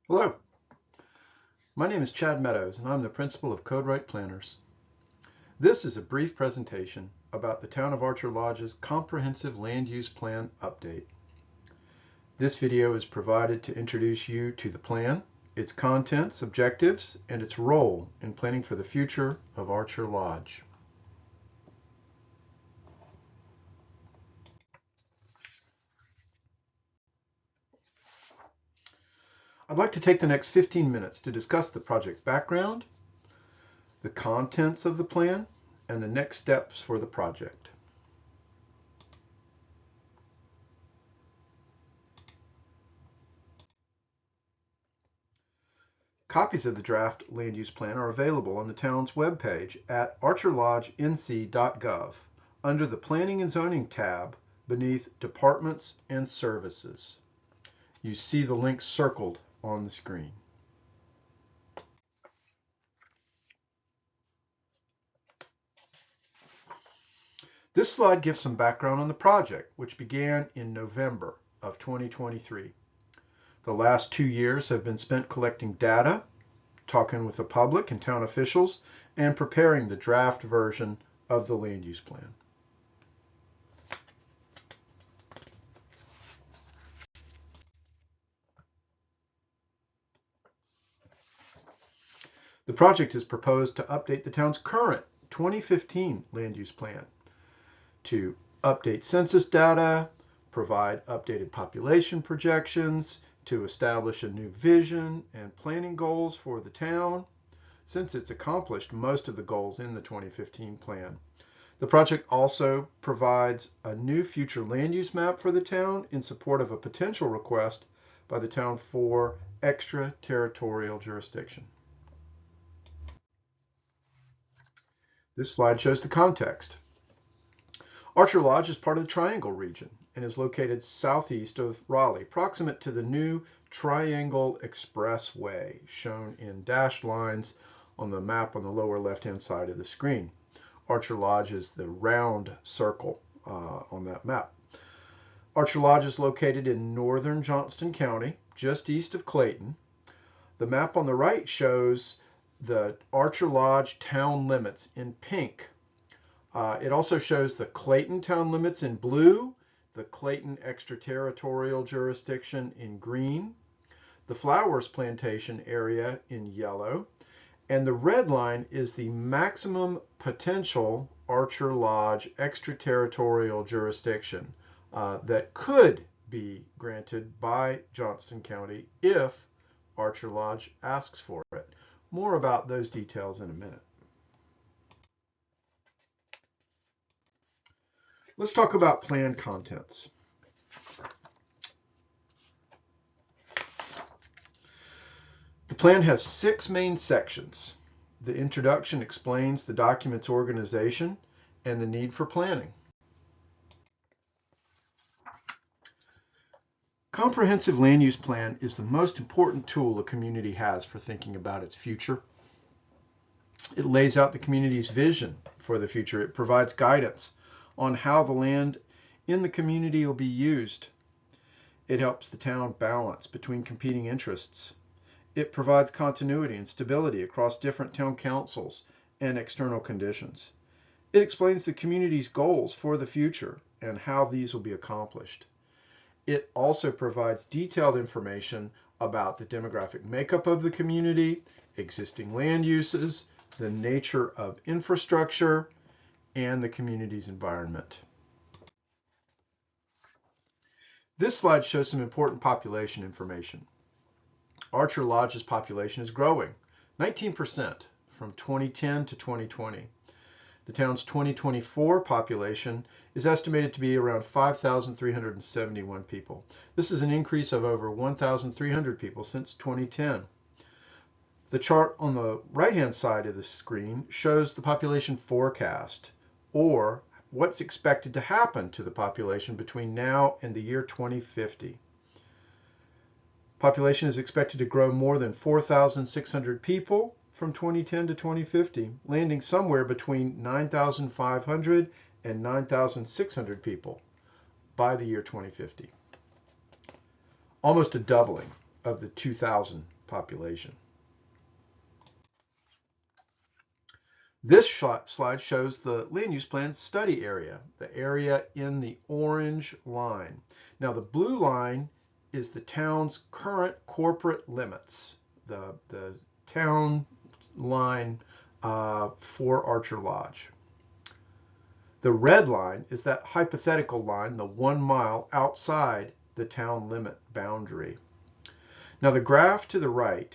Hello, my name is Chad Meadows and I'm the principal of CodeWright Planners. This is a brief presentation about the Town of Archer Lodge's Comprehensive Land Use Plan update. This video is provided to introduce you to the plan, its contents, objectives, and its role in planning for the future of Archer Lodge. I'd like to take the next 15 minutes to discuss the project background, the contents of the plan, and the next steps for the project. Copies of the draft land use plan are available on the town's webpage at archerlodgenc.gov under the Planning and Zoning tab beneath Departments and Services. You see the links circled on the screen. This slide gives some background on the project, which began in November of 2023. The last 2 years have been spent collecting data, talking with the public and town officials, and preparing the draft version of the land use plan. The project is proposed to update the town's current 2015 land use plan to update census data, provide updated population projections, to establish a new vision and planning goals for the town. Since it's accomplished most of the goals in the 2015 plan, the project also provides a new future land use map for the town in support of a potential request by the town for extraterritorial jurisdiction. This slide shows the context. Archer Lodge is part of the Triangle region and is located southeast of Raleigh, proximate to the new Triangle Expressway, shown in dashed lines on the map on the lower left-hand side of the screen. Archer Lodge is the round circle on that map. Archer Lodge is located in northern Johnston County, just east of Clayton. The map on the right shows the Archer Lodge town limits in pink. It also shows the Clayton town limits in blue, the Clayton extraterritorial jurisdiction in green, the Flowers Plantation area in yellow, and the red line is the maximum potential Archer Lodge extraterritorial jurisdiction that could be granted by Johnston County if Archer Lodge asks for it. More about those details in a minute. Let's talk about plan contents. The plan has 6 main sections. The introduction explains the document's organization and the need for planning. Comprehensive land use plan is the most important tool a community has for thinking about its future. It lays out the community's vision for the future. It provides guidance on how the land in the community will be used. It helps the town balance between competing interests. It provides continuity and stability across different town councils and external conditions. It explains the community's goals for the future and how these will be accomplished. It also provides detailed information about the demographic makeup of the community, existing land uses, the nature of infrastructure, and the community's environment. This slide shows some important population information. Archer Lodge's population is growing 19% from 2010 to 2020. The town's 2024 population is estimated to be around 5,371 people. This is an increase of over 1,300 people since 2010. The chart on the right-hand side of the screen shows the population forecast, or what's expected to happen to the population between now and the year 2050. Population is expected to grow more than 4,600 people from 2010 to 2050, landing somewhere between 9,500 and 9,600 people by the year 2050. Almost a doubling of the 2000 population. This slide shows the land use plan study area, the area in the orange line. Now the blue line is the town's current corporate limits, the town line for Archer Lodge. The red line is that hypothetical line, the 1 mile outside the town limit boundary. Now the graph to the right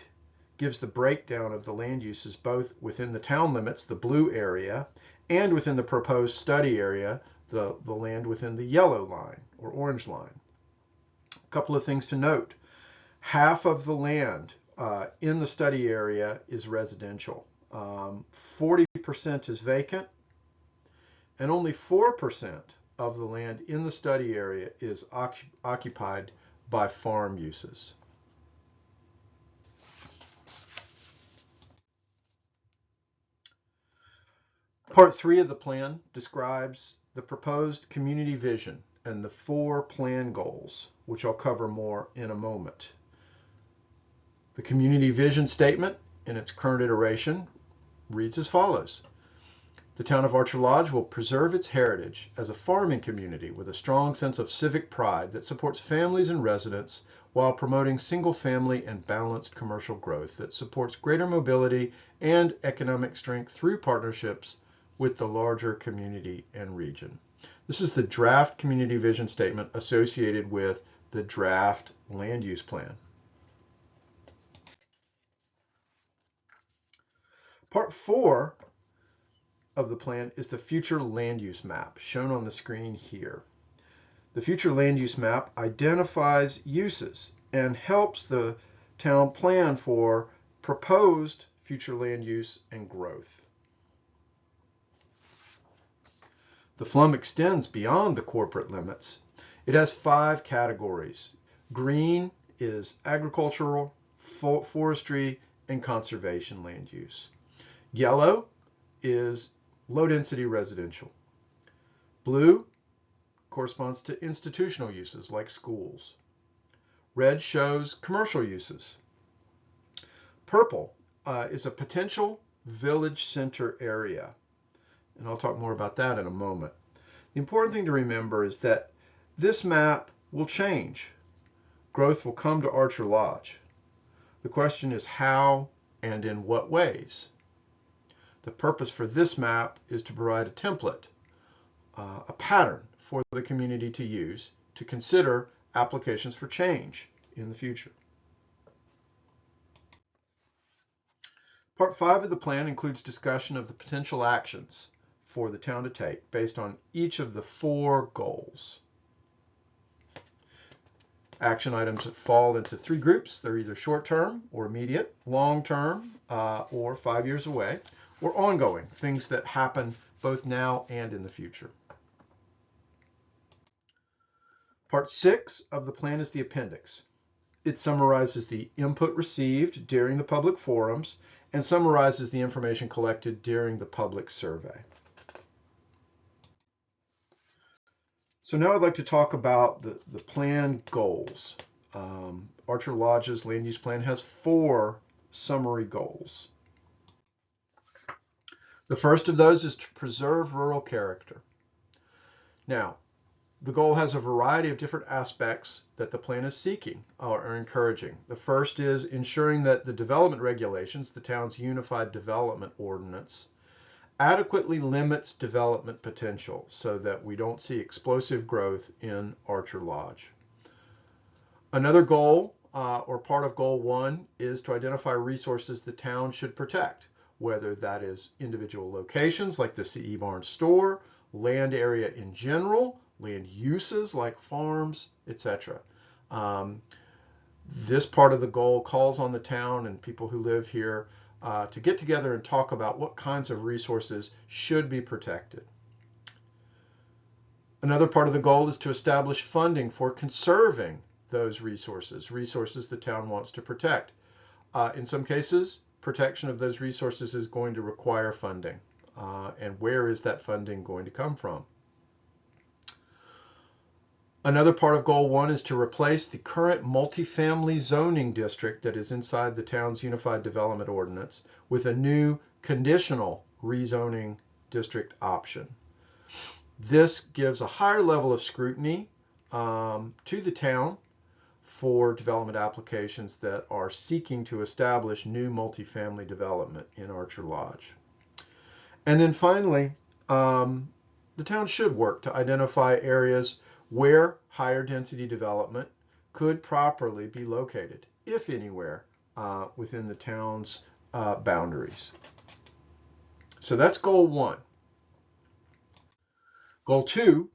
gives the breakdown of the land uses both within the town limits, the blue area, and within the proposed study area, the land within the yellow line or orange line. A couple of things to note. Half of the land in the study area is residential. 40% is vacant, and only 4% of the land in the study area is occupied by farm uses. Part 3 of the plan describes the proposed community vision and the 4 plan goals, which I'll cover more in a moment. The community vision statement in its current iteration reads as follows. The town of Archer Lodge will preserve its heritage as a farming community with a strong sense of civic pride that supports families and residents while promoting single-family and balanced commercial growth that supports greater mobility and economic strength through partnerships with the larger community and region. This is the draft community vision statement associated with the draft land use plan. Part 4 of the plan is the future land use map, shown on the screen here. The future land use map identifies uses and helps the town plan for proposed future land use and growth. The FLUM extends beyond the corporate limits. It has 5 categories. Green is agricultural, forestry, and conservation land use. Yellow is low-density residential. Blue corresponds to institutional uses like schools. Red shows commercial uses. Purple is a potential village center area, and I'll talk more about that in a moment. The important thing to remember is that this map will change. Growth will come to Archer Lodge. The question is how and in what ways. The purpose for this map is to provide a template, a pattern for the community to use to consider applications for change in the future. Part 5 of the plan includes discussion of the potential actions for the town to take based on each of the 4 goals. Action items fall into 3 groups. They're either short-term or immediate, long-term or 5 years away, or ongoing, things that happen both now and in the future. Part 6 of the plan is the appendix. It summarizes the input received during the public forums and summarizes the information collected during the public survey. So now I'd like to talk about the plan goals. Archer Lodge's land use plan has 4 summary goals. The first of those is to preserve rural character. Now, the goal has a variety of different aspects that the plan is seeking or encouraging. The first is ensuring that the development regulations, the town's unified development ordinance, adequately limits development potential so that we don't see explosive growth in Archer Lodge. Another goal, or part of goal 1, is to identify resources the town should protect, whether that is individual locations like the CE Barn store, land area in general, land uses like farms, etc. This part of the goal calls on the town and people who live here to get together and talk about what kinds of resources should be protected. Another part of the goal is to establish funding for conserving those resources the town wants to protect. In some cases, protection of those resources is going to require funding. And where is that funding going to come from? Another part of Goal 1 is to replace the current multifamily zoning district that is inside the town's Unified Development Ordinance with a new conditional rezoning district option. This gives a higher level of scrutiny to the town for development applications that are seeking to establish new multifamily development in Archer Lodge. And then finally, the town should work to identify areas where higher density development could properly be located, if anywhere, within the town's boundaries. So that's Goal 1. Goal 2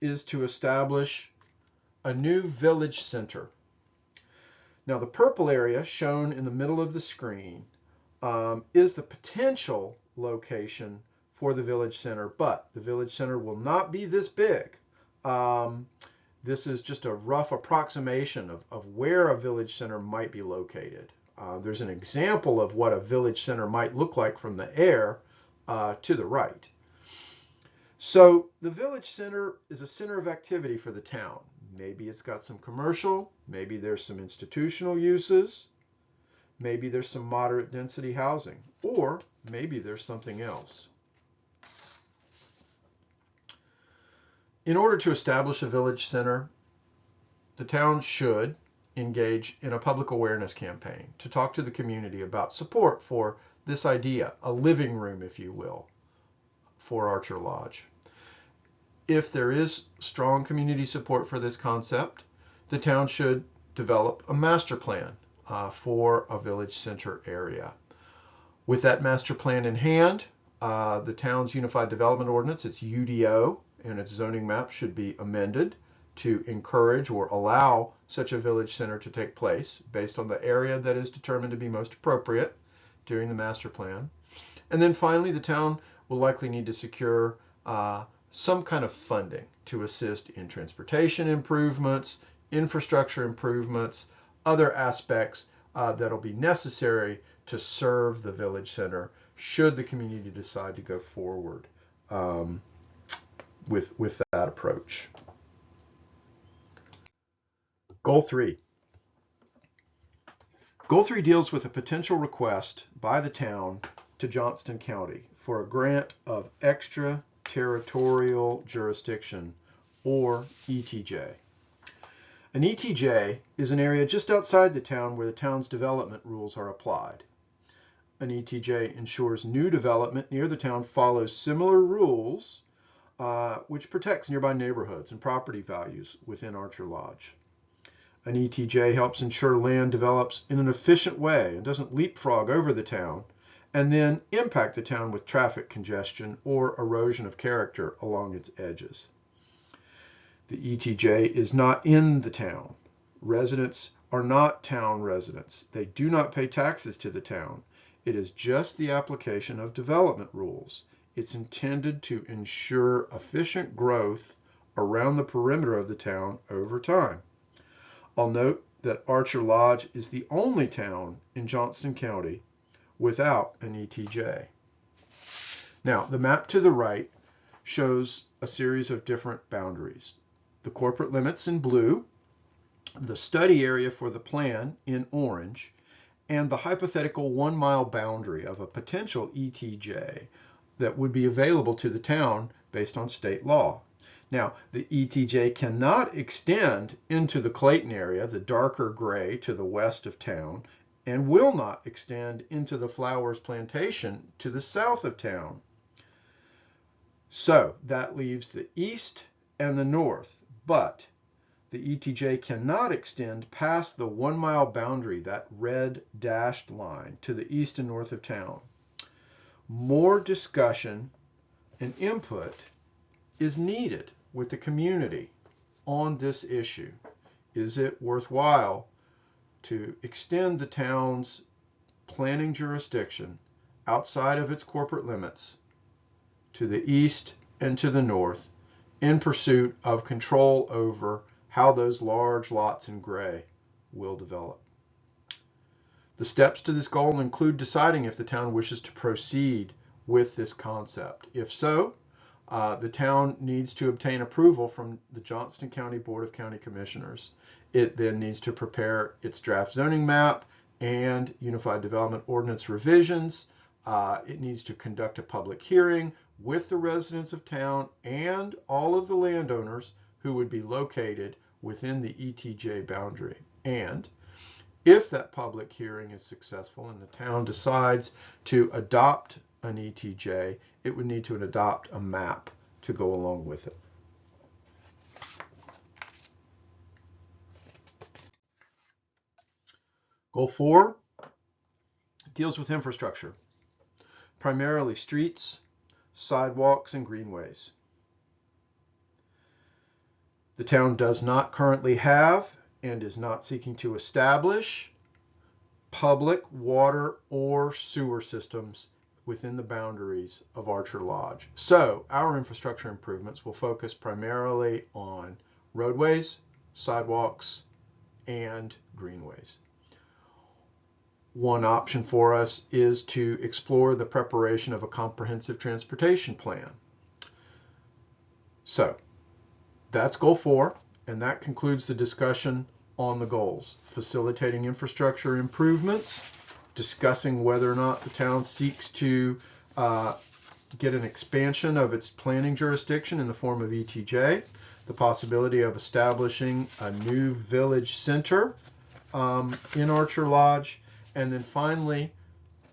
is to establish a new village center. Now, the purple area shown in the middle of the screen is the potential location for the village center, but the village center will not be this big. This is just a rough approximation of where a village center might be located. There's an example of what a village center might look like from the air to the right. So the village center is a center of activity for the town. Maybe it's got some commercial, maybe there's some institutional uses, maybe there's some moderate density housing, or maybe there's something else. In order to establish a village center, the town should engage in a public awareness campaign to talk to the community about support for this idea, a living room, if you will, for Archer Lodge. If there is strong community support for this concept, the town should develop a master plan for a village center area. With that master plan in hand, the town's Unified Development Ordinance, its UDO, and its zoning map should be amended to encourage or allow such a village center to take place based on the area that is determined to be most appropriate during the master plan. And then finally, the town will likely need to secure some kind of funding to assist in transportation improvements, infrastructure improvements, other aspects that'll be necessary to serve the village center should the community decide to go forward with that approach. Goal 3. Goal 3 deals with a potential request by the town to Johnston County for a grant of extraterritorial jurisdiction, or ETJ. An ETJ is an area just outside the town where the town's development rules are applied. An ETJ ensures new development near the town follows similar rules, which protects nearby neighborhoods and property values within Archer Lodge. An ETJ helps ensure land develops in an efficient way and doesn't leapfrog over the town and then impact the town with traffic congestion or erosion of character along its edges. The ETJ is not in the town. Residents are not town residents. They do not pay taxes to the town. It is just the application of development rules. It's intended to ensure efficient growth around the perimeter of the town over time. I'll note that Archer Lodge is the only town in Johnston County without an ETJ. Now, the map to the right shows a series of different boundaries. The corporate limits in blue, the study area for the plan in orange, and the hypothetical 1 mile boundary of a potential ETJ that would be available to the town based on state law. Now, the ETJ cannot extend into the Clayton area, the darker gray to the west of town, and will not extend into the Flowers Plantation to the south of town. So that leaves the east and the north, but the ETJ cannot extend past the 1 mile boundary, that red dashed line, to the east and north of town. More discussion and input is needed with the community on this issue. Is it worthwhile to extend the town's planning jurisdiction outside of its corporate limits to the east and to the north in pursuit of control over how those large lots in gray will develop? The steps to this goal include deciding if the town wishes to proceed with this concept. If so, The town needs to obtain approval from the Johnston County Board of County Commissioners. It then needs to prepare its draft zoning map and Unified Development Ordinance revisions. It needs to conduct a public hearing with the residents of town and all of the landowners who would be located within the ETJ boundary. And if that public hearing is successful and the town decides to adopt an ETJ, it would need to adopt a map to go along with it. Goal 4 deals with infrastructure, primarily streets, sidewalks, and greenways. The town does not currently have and is not seeking to establish public water or sewer systems within the boundaries of Archer Lodge. So our infrastructure improvements will focus primarily on roadways, sidewalks, and greenways. One option for us is to explore the preparation of a comprehensive transportation plan. So that's goal 4, and that concludes the discussion on the goals: facilitating infrastructure improvements, discussing whether or not the town seeks to get an expansion of its planning jurisdiction in the form of ETJ, the possibility of establishing a new village center in Archer Lodge, and then finally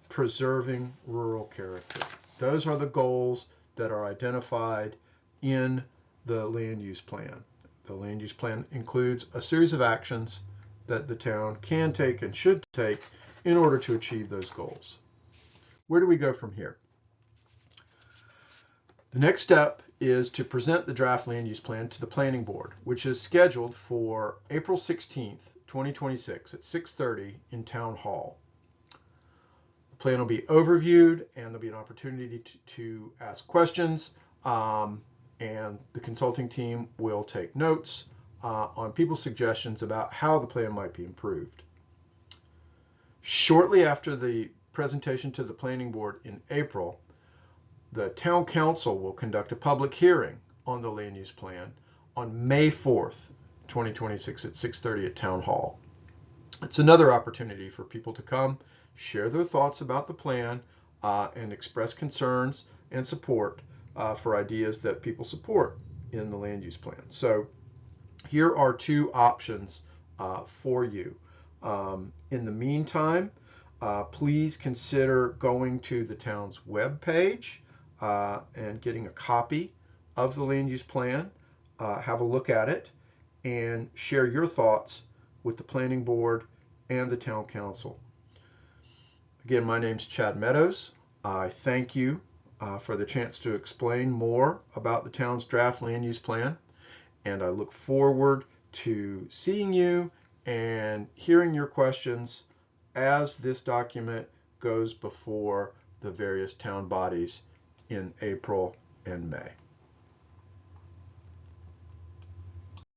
preserving rural character. Those are the goals that are identified in the land use plan. The land use plan includes a series of actions that the town can take and should take in order to achieve those goals. Where do we go from here? The next step is to present the draft land use plan to the planning board, which is scheduled for April 16th, 2026 at 6:30 in Town Hall. The plan will be overviewed and there'll be an opportunity to ask questions, and the consulting team will take notes on people's suggestions about how the plan might be improved. Shortly after the presentation to the planning board in April, the town council will conduct a public hearing on the land use plan on May 4th, 2026 at 6:30 at Town Hall. It's another opportunity for people to come, share their thoughts about the plan, and express concerns and support for ideas that people support in the land use plan. So here are 2 options for you. In the meantime, please consider going to the town's webpage and getting a copy of the land use plan. Have a look at it and share your thoughts with the planning board and the town council. Again, my name's Chad Meadows. I thank you for the chance to explain more about the town's draft land use plan, and I look forward to seeing you and hearing your questions as this document goes before the various town bodies in April and May.